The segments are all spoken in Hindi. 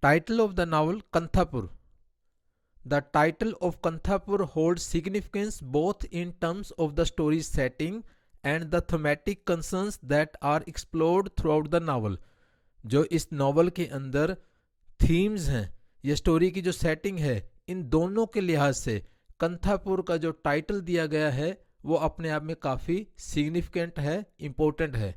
Title of the novel Kanthapur. The title of Kanthapur holds significance both in terms of the story's setting and the thematic concerns that are explored throughout the novel. जो इस नॉवल के अंदर थीम्स हैं, ये स्टोरी की जो सेटिंग है, इन दोनों के लिहाज से कंथापुर का जो टाइटल दिया गया है वो अपने आप में काफ़ी सिग्निफिकेंट है, इम्पोर्टेंट है.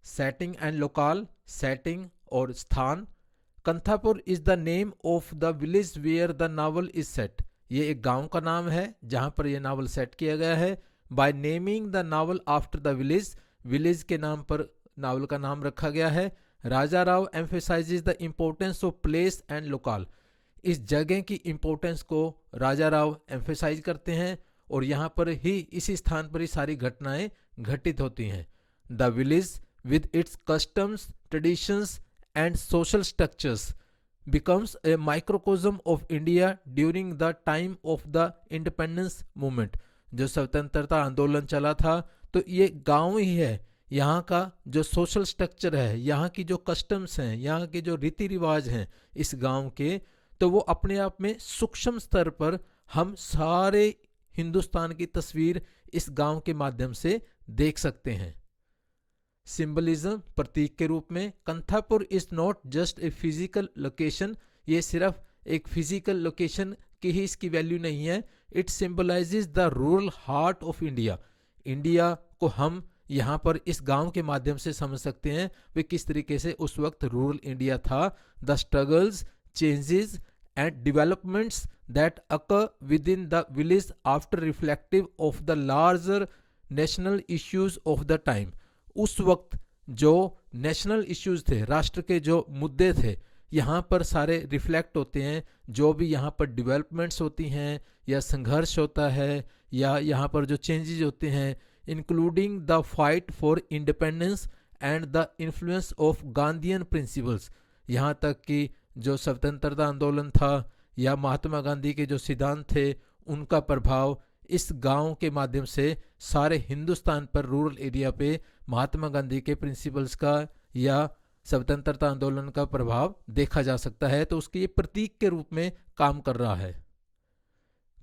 सेटिंग एंड लोकाल, सेटिंग और स्थान. Kanthapura is the name of the village where the novel is set. ये एक गांव का नाम है जहां पर यह नावल सेट किया गया है. By naming the novel after the village, village के नाम पर नावल का नाम रखा गया है. Raja Rao emphasizes the importance of place and locale. इस जगह की इम्पोर्टेंस को राजा राव एम्फेसाइज करते हैं और यहाँ पर ही, इसी स्थान पर ही सारी घटनाएं घटित होती हैं. The village with its customs, traditions and social structures becomes a microcosm of India during the time of the independence movement. जो स्वतंत्रता आंदोलन चला था तो ये गांव ही है. यहाँ का जो सोशल स्ट्रक्चर है, यहाँ की जो कस्टम्स हैं, यहाँ के जो रीति रिवाज हैं इस गांव के, तो वो अपने आप में सूक्ष्म स्तर पर हम सारे हिंदुस्तान की तस्वीर इस गांव के माध्यम से देख सकते हैं. सिंबलिज्म, प्रतीक के रूप में. Kanthapura is not just a physical location. ये सिर्फ एक फिजिकल लोकेशन की ही इसकी वैल्यू नहीं है. It symbolises the rural heart of India. India को हम यहाँ पर इस गांव के माध्यम से समझ सकते हैं वे किस तरीके से उस वक्त रूरल इंडिया था. The struggles, changes and developments that occur with in the village after reflective of the larger national issues of the time. उस वक्त जो नेशनल इश्यूज थे, राष्ट्र के जो मुद्दे थे, यहाँ पर सारे रिफ्लेक्ट होते हैं. जो भी यहाँ पर डेवलपमेंट्स होती हैं या संघर्ष होता है या यहाँ पर जो चेंजेस होते हैं, including the fight for independence and the influence of Gandhian principles. यहाँ तक कि जो स्वतंत्रता आंदोलन था या महात्मा गांधी के जो सिद्धांत थे, उनका प्रभाव इस गांव के माध्यम से सारे हिंदुस्तान पर, रूरल एरिया पे महात्मा गांधी के प्रिंसिपल्स का या स्वतंत्रता आंदोलन का प्रभाव देखा जा सकता है. तो उसके ये प्रतीक के रूप में काम कर रहा है.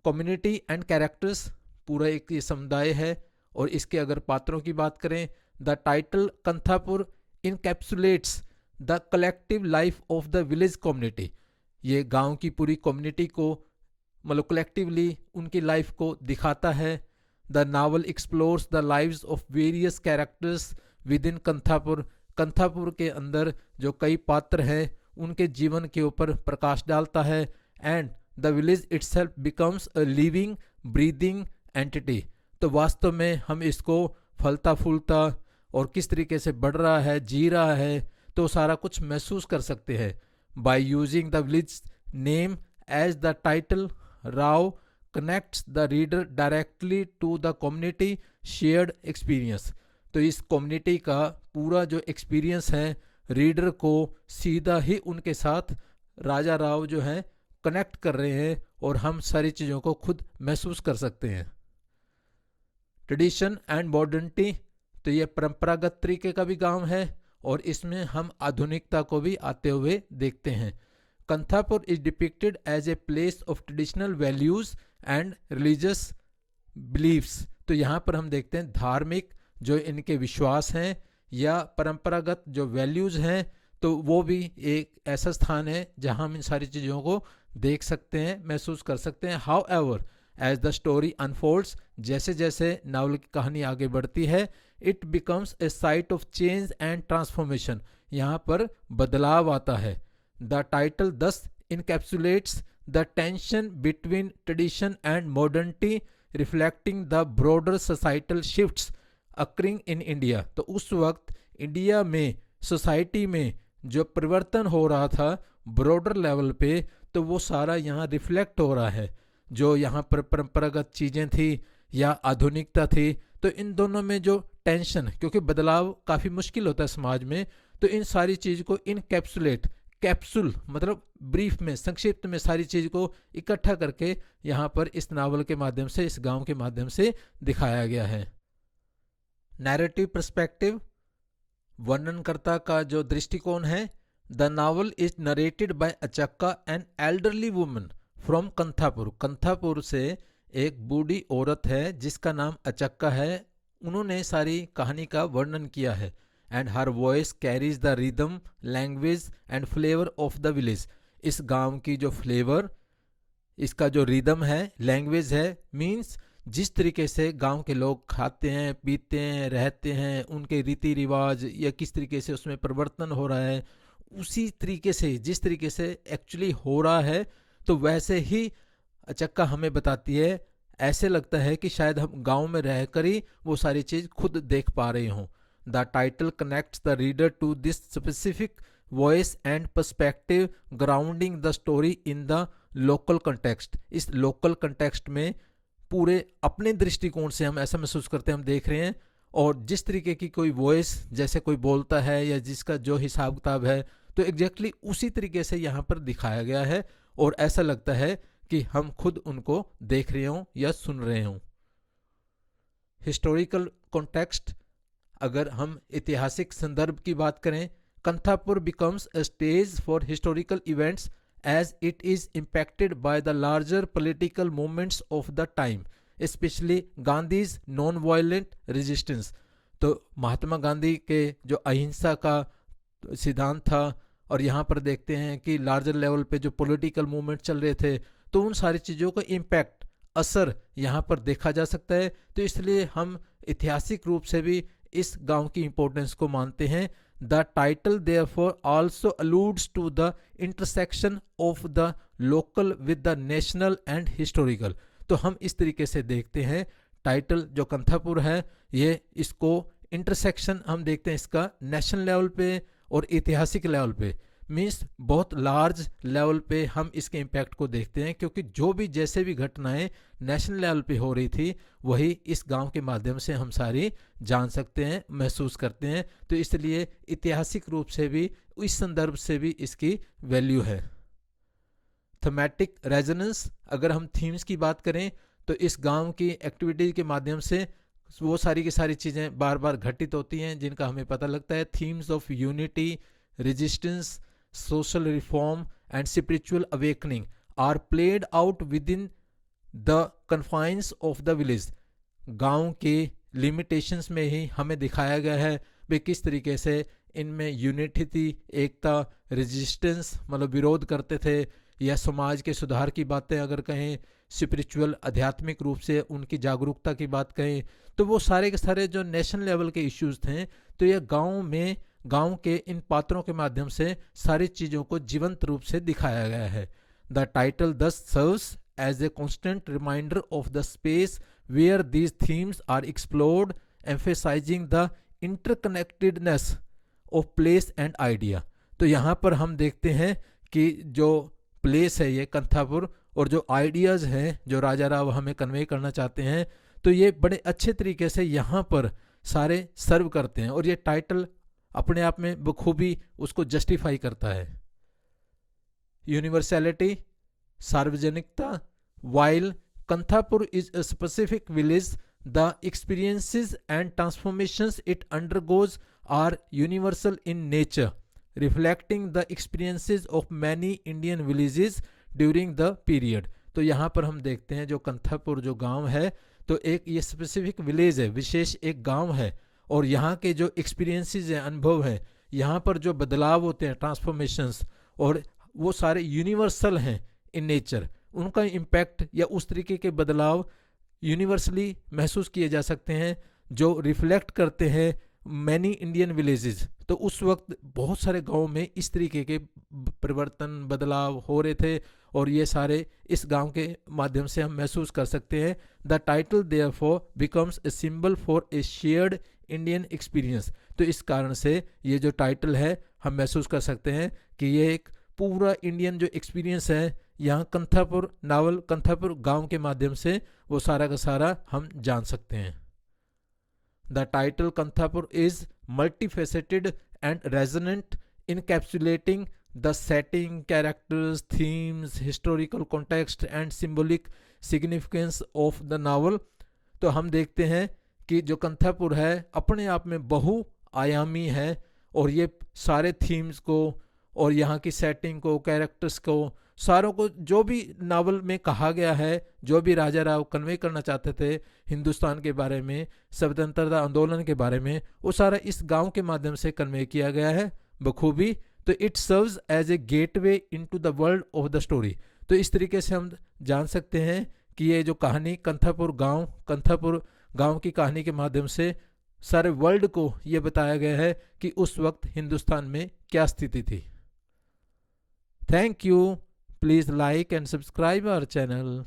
कम्युनिटी एंड कैरेक्टर्स, पूरा एक ये समुदाय है और इसके अगर पात्रों की बात करें, the title Kanthapura encapsulates the collective life of the village community. ये गांव की पूरी कम्युनिटी को, मतलब कलेक्टिवली उनकी लाइफ को दिखाता है. The novel explores the lives of various characters within Kanthapura. Kanthapura के अंदर जो कई पात्र हैं उनके जीवन के ऊपर प्रकाश डालता है. And the village itself becomes a living breathing entity. तो वास्तव में हम इसको फलता फूलता और किस तरीके से बढ़ रहा है, जी रहा है, तो सारा कुछ महसूस कर सकते हैं. By using the village name as the title, Rao connects the reader directly to the community shared experience. तो इस कम्युनिटी का पूरा जो एक्सपीरियंस है, रीडर को सीधा ही उनके साथ राजा राव जो हैं कनेक्ट कर रहे हैं और हम सारी चीज़ों को खुद महसूस कर सकते हैं. ट्रेडिशन एंड मॉडर्निटी, तो ये परंपरागत तरीके का भी गांव है और इसमें हम आधुनिकता को भी आते हुए देखते हैं. Kanthapura is depicted as a place of traditional values and religious beliefs. तो यहाँ पर हम देखते हैं धार्मिक जो इनके विश्वास हैं या परंपरागत जो वैल्यूज हैं, तो वो भी एक ऐसा स्थान है जहाँ हम इन सारी चीज़ों को देख सकते हैं, महसूस कर सकते हैं. However as the story unfolds, जैसे जैसे नावल की कहानी आगे बढ़ती है, it becomes a site of change and transformation. यहाँ पर बदलाव आता है. द टाइटल दस इनकैप्सुलेट्स the tension between tradition and modernity, reflecting the broader societal shifts occurring in India. तो उस वक्त इंडिया में, सोसाइटी में जो परिवर्तन हो रहा था ब्रॉडर लेवल पे, तो वो सारा यहाँ रिफ्लेक्ट हो रहा है. जो यहाँ पर परंपरागत चीज़ें थी या आधुनिकता थी, तो इन दोनों में जो टेंशन, क्योंकि बदलाव काफ़ी मुश्किल होता है समाज में, तो इन सारी चीज़ को इनकैप्सुलेट, कैप्सूल मतलब ब्रीफ में, संक्षिप्त में सारी चीज़ को इकट्ठा करके यहाँ पर इस नावल के माध्यम से, इस गांव के माध्यम से दिखाया गया है. नैरेटिव पर्सपेक्टिव, वर्णनकर्ता का जो दृष्टिकोण है, the novel is narrated by Achakka an elderly woman from Kanthapur. Kanthapur से एक बूढ़ी औरत है जिसका नाम अचक्का है, उन्होंने सारी कहानी का वर्णन किया है। And her voice carries the rhythm, language and flavour of the village. इस गांव की जो फ्लेवर, इसका जो रिदम है, लैंग्वेज है, मीन्स जिस तरीके से गांव के लोग खाते हैं, पीते हैं, रहते हैं, उनके रीति रिवाज या किस तरीके से उसमें परिवर्तन हो रहा है, उसी तरीके से जिस तरीके से एक्चुअली हो रहा है, तो वैसे ही अचक्का हमें बताती है। ऐसे लगता है कि शायद हम गांव में रहकर ही वो सारी चीज खुद देख पा रहे हों। The title connects the reader to this specific voice and perspective, grounding the story in the local context. इस लोकल कंटेक्स्ट में पूरे अपने दृष्टिकोण से हम ऐसा महसूस करते हैं, हम देख रहे हैं, और जिस तरीके की कोई वॉइस जैसे कोई बोलता है या जिसका जो हिसाब किताब है, तो एग्जैक्टली उसी तरीके से यहाँ पर दिखाया गया है और ऐसा लगता है कि हम खुद उनको देख रहे हों या सुन रहे हों। हिस्टोरिकल कॉन्टेक्स्ट, अगर हम ऐतिहासिक संदर्भ की बात करें, Kanthapur becomes a stage for historical events as it is impacted by the larger political movements of the time, especially Gandhi's non-violent resistance। तो महात्मा गांधी के जो अहिंसा का सिद्धांत था, और यहाँ पर देखते हैं कि लार्जर लेवल पे जो पॉलिटिकल मूवमेंट चल रहे थे, तो उन सारी चीज़ों का इम्पैक्ट, असर यहाँ पर देखा जा सकता है। तो इसलिए हम ऐतिहासिक रूप से भी इस गांव की इम्पोर्टेंस को मानते हैं। The title therefore also alludes to the intersection of the local with the national and historical। तो हम इस तरीके से देखते हैं, टाइटल जो कंथापुर है, ये इसको इंटरसेक्शन हम देखते हैं इसका नेशनल लेवल पे और ऐतिहासिक लेवल पे, मीन्स बहुत लार्ज लेवल पे हम इसके इम्पैक्ट को देखते हैं, क्योंकि जो भी जैसे भी घटनाएं नेशनल लेवल पे हो रही थी वही इस गांव के माध्यम से हम सारी जान सकते हैं, महसूस करते हैं। तो इसलिए ऐतिहासिक रूप से भी, इस संदर्भ से भी इसकी वैल्यू है। थीमेटिक रेजोनेंस, अगर हम थीम्स की बात करें, तो इस गांव की एक्टिविटीज के माध्यम से वो सारी की सारी चीज़ें बार बार घटित होती हैं जिनका हमें पता लगता है। Themes of unity, resistance, social reform and spiritual awakening are played out within the confines of the village। गांव के limitations में ही हमें दिखाया गया है वे किस तरीके से इनमें यूनिटी थी, एकता, रेजिस्टेंस मतलब विरोध करते थे, या समाज के सुधार की बातें अगर कहें, स्पिरिचुअल आध्यात्मिक रूप से उनकी जागरूकता की बात कहें, तो वो सारे के सारे जो नेशनल लेवल के इश्यूज थे, तो ये गांव में, गांव के इन पात्रों के माध्यम से सारी चीज़ों को जीवंत रूप से दिखाया गया है। The title thus serves as a constant reminder of the space where these themes are explored, emphasising the interconnectedness of place and idea. तो यहाँ पर हम देखते हैं कि जो प्लेस है ये कंथापुर, और जो आइडियाज़ हैं जो राजा राव हमें कन्वे करना चाहते हैं, तो ये बड़े अच्छे तरीके से यहाँ पर सारे सर्व करते हैं, और ये टाइटल अपने आप में बखूबी उसको जस्टिफाई करता है। यूनिवर्सैलिटी, सार्वजनिकता, while Kanthapur is a specific village, the experiences and transformations it undergoes are universal in nature, reflecting the experiences of many Indian villages during the period. तो यहाँ पर हम देखते हैं जो कंथापुर जो गांव है, तो एक ये स्पेसिफिक विलेज है, विशेष एक गांव है, और यहाँ के जो एक्सपीरियंसेस हैं, अनुभव हैं, यहाँ पर जो बदलाव होते हैं, ट्रांसफॉर्मेशंस, और वो सारे यूनिवर्सल हैं इन नेचर, उनका इम्पैक्ट या उस तरीके के बदलाव यूनिवर्सली महसूस किए जा सकते हैं जो रिफ्लेक्ट करते हैं मैनी इंडियन विलेजेस। तो उस वक्त बहुत सारे गाँव में इस तरीके के परिवर्तन, बदलाव हो रहे थे, और ये सारे इस गांव के माध्यम से हम महसूस कर सकते हैं। The title therefore becomes a symbol for a shared Indian experience. तो इस कारण से ये जो टाइटल है हम महसूस कर सकते हैं कि ये एक पूरा इंडियन जो एक्सपीरियंस है, यहाँ कंथापुर नावल, कंथापुर गांव के माध्यम से वो सारा का सारा हम जान सकते हैं। The title Kanthapur is multifaceted and resonant, encapsulating the setting, characters, themes, historical context and symbolic significance of the novel। तो हम देखते हैं कि जो कंथापुर है अपने आप में बहुआयामी है, और ये सारे थीम्स को और यहाँ की सेटिंग को, कैरेक्टर्स को, सारों को जो भी नावल में कहा गया है, जो भी राजा राव कन्वे करना चाहते थे हिंदुस्तान के बारे में, स्वतंत्रता आंदोलन के बारे में, वो सारा इस गांव के माध्यम से कन्वे किया गया है बखूबी। तो it serves as a gateway into the world of the story. तो इस तरीके से हम जान सकते हैं कि ये जो कहानी कंथापुर गांव की कहानी के माध्यम से सारे वर्ल्ड को ये बताया गया है कि उस वक्त हिंदुस्तान में क्या स्थिति थी। Thank you. Please like and subscribe our channel.